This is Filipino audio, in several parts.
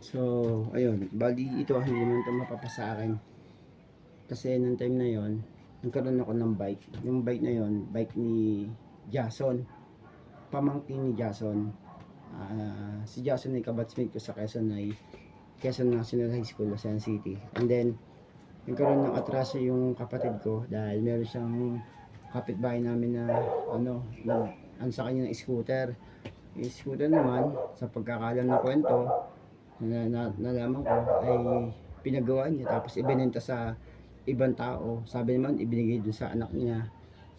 So, ayun, bali ito hindi naman ito mapapasa akin. Kasi nung time na yon, nagkaroon ako ng bike. Yung bike na yon, bike ni Jason. Pamangkin ni Jason. Si Jason ay kabatsmate ko sa Quezon National High School, Lucena City. And then, nagkaroon ng atraso yung kapatid ko dahil meron siyang kapitbahay namin na ano sa kanya ng scooter. Yung scooter naman, sa pagkakalam ng kwento, nalaman ko ay pinagawa niya tapos ibinenta sa ibang tao. Sabi naman ibinigay dun sa anak niya.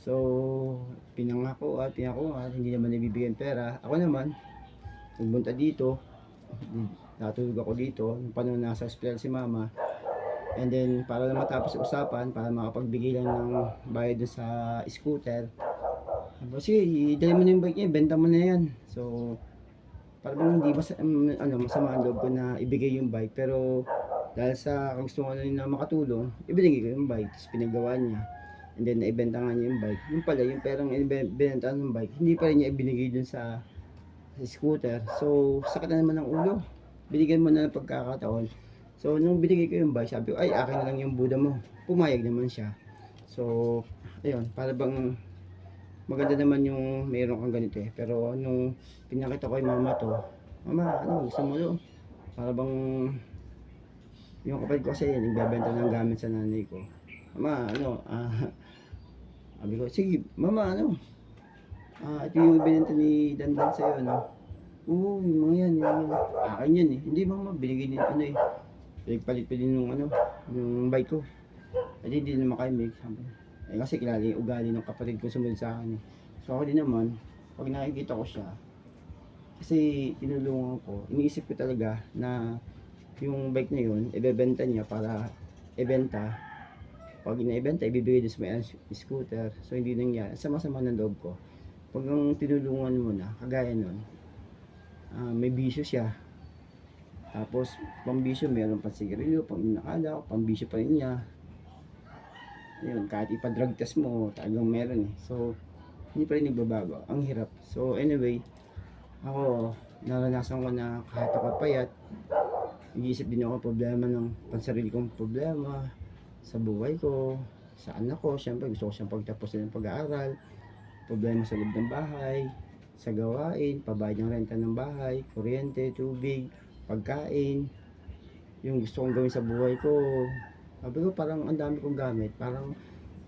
So pinangako at hindi naman ibibigay pera. Ako naman nagbunta dito, natulog ako dito nung panahon nasa hospital si mama. And then para na matapos ang usapan, para makapagbigay lang ng bayad dun sa scooter, sige, dali mo na yung bike niya, benta mo na yan. So parang hindi masama ang loob ko na ibigay yung bike, pero dahil sa gusto ko na makatulong, ibinigay ko yung bike, tapos pinagawa niya. And then naibenta nga niya yung bike. Yung pala, yung perang binenta ng bike, hindi pa rin niya ibinigay dun sa scooter. So sakit na naman ng ulo, binigyan mo na ng pagkakataon. So nung binigay ko yung bike, sabi ko ay akin na lang yung Buddha mo. Pumayag naman siya. So ayun, para bang maganda naman yung meron kang ganito eh. Pero nung pinakita ko kay mama to, mama, ano, gusto mo to? Para bang yung kapatid ko kasi nagbebenta ng gamit sa nanay ko. Mama, sabi ko, sige, mama, ito yung binenta ni Dandan sa'yo, no? Oo, yung mga yan, akin yan eh. Hindi mama, binigay din, pinagpalit pa din yung bike ko. Hindi, hindi naman kayo make. Kasi kilala yung ugali ng kapatid ko sumunod sa akin eh. So ako din naman, pag nakikita ko siya, kasi tinulungan ko, iniisip ko talaga na yung bike na yun, ibebenta niya para ibenta. Pag inaibenta, ibibigay din sa may scooter. So hindi nangyari. Sama-sama ng loob ko. Pag ang tinulungan mo na, kagaya nun, may bisyo siya. Tapos, pambisyo, meron pang sigarilyo, pang inakala, pambisyo pa rin niya. Yun, kahit ipa-drug test mo, talagang meron eh. So, hindi pa rin nagbabago. Ang hirap. So, anyway, ako, naranasan ko na kahit ako payat, nag-iisip din ako problema ng pansarili kong problema sa buhay ko, sa anak ko. Siyempre, gusto ko siyang pagtapusin ng pag-aaral, problema sa loob ng bahay, sa gawain, pabayad ng renta ng bahay, kuryente, tubig, pagkain, yung gusto kong gawin sa buhay ko. Sabi ko parang ang dami kong gamit, parang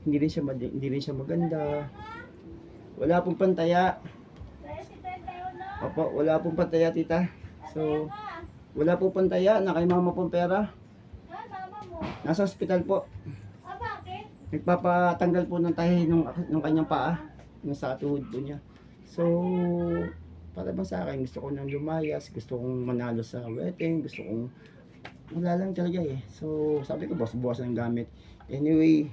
hindi rin siya maganda. Wala pong pantaya. Opo, wala pong pantaya tita. So, wala pong pantaya, na kay mama pong pera. Nasa ospital po. Nagpapatanggal po ng tahi ng kanyang paa, yung sa tuhod po niya. So, para ba sa akin, gusto ko nang lumayas, gusto kong manalo sa wedding, gusto kong wala lang talaga eh. So sabi ko buwas ng gamit. Anyway,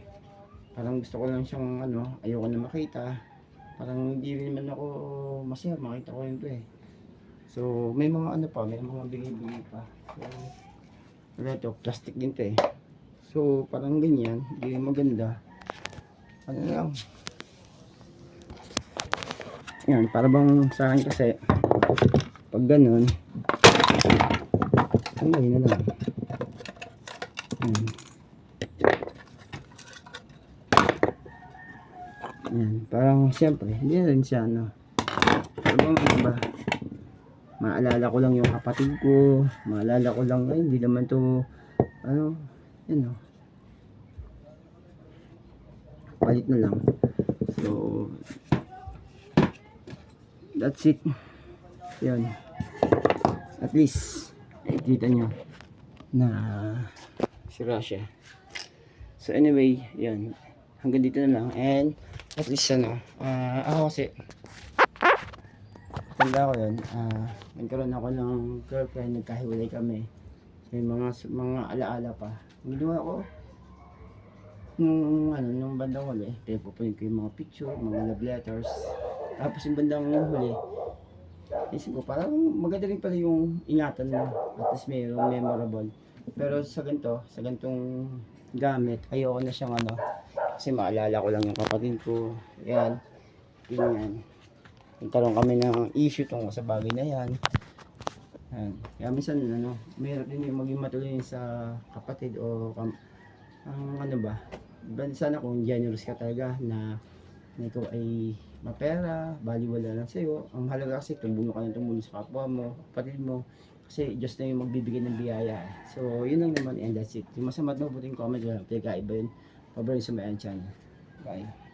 parang gusto ko lang siyang ayoko na makita. Parang hindi rin naman ako masaya makita ko yun to eh. So may mga may mga bigay-bigay pa. So ito, plastic din to eh. So parang ganyan, hindi maganda. Ano lang. Yan, para bang sa akin kasi pag ganun, na lang. Yan, parang siyempre, hindi na rin siya ano ba? Maalala ko lang yung kapatid ko, maalala ko lang, ay, hindi naman to, palit na lang. So, that's it. Yun. At least, kita nyo na sira siya. So anyway, yun. Hanggang dito na lang. And at least ako kasi tanda ko yun, nagkaroon ako ng girlfriend, nagkahiwalay kami. So may mga alaala pa. Ang ginawa ko nung bandang huli, pupunin ko yung mga picture, mga love letters. Tapos yung bandang huli, isip ko parang maganda rin pala yung ingatan mo, at least mayroong memorable. Pero sa ganitong gamit, ayoko na siyang kasi maalala ko lang yung kapatid ko. Yan, ganyan. Nagkaroon kami ng issue tungkol sa bagay na yan. Yan. Kaya minsan, ano, mahirap din yung maging matulungin sa kapatid o ang ano ba, sana kung generous ka talaga na ikaw ay mapera, baliwala lang sa'yo. Ang halaga kasi tumulong ka ng tumulong sa kapwa mo, kapatid mo. Kasi Diyos na yung magbibigay ng biyaya. So, yun lang naman and that's it. Yung masama at mabuting comment lang, pinagkaiba yun. Paborito sa may channel. Bye.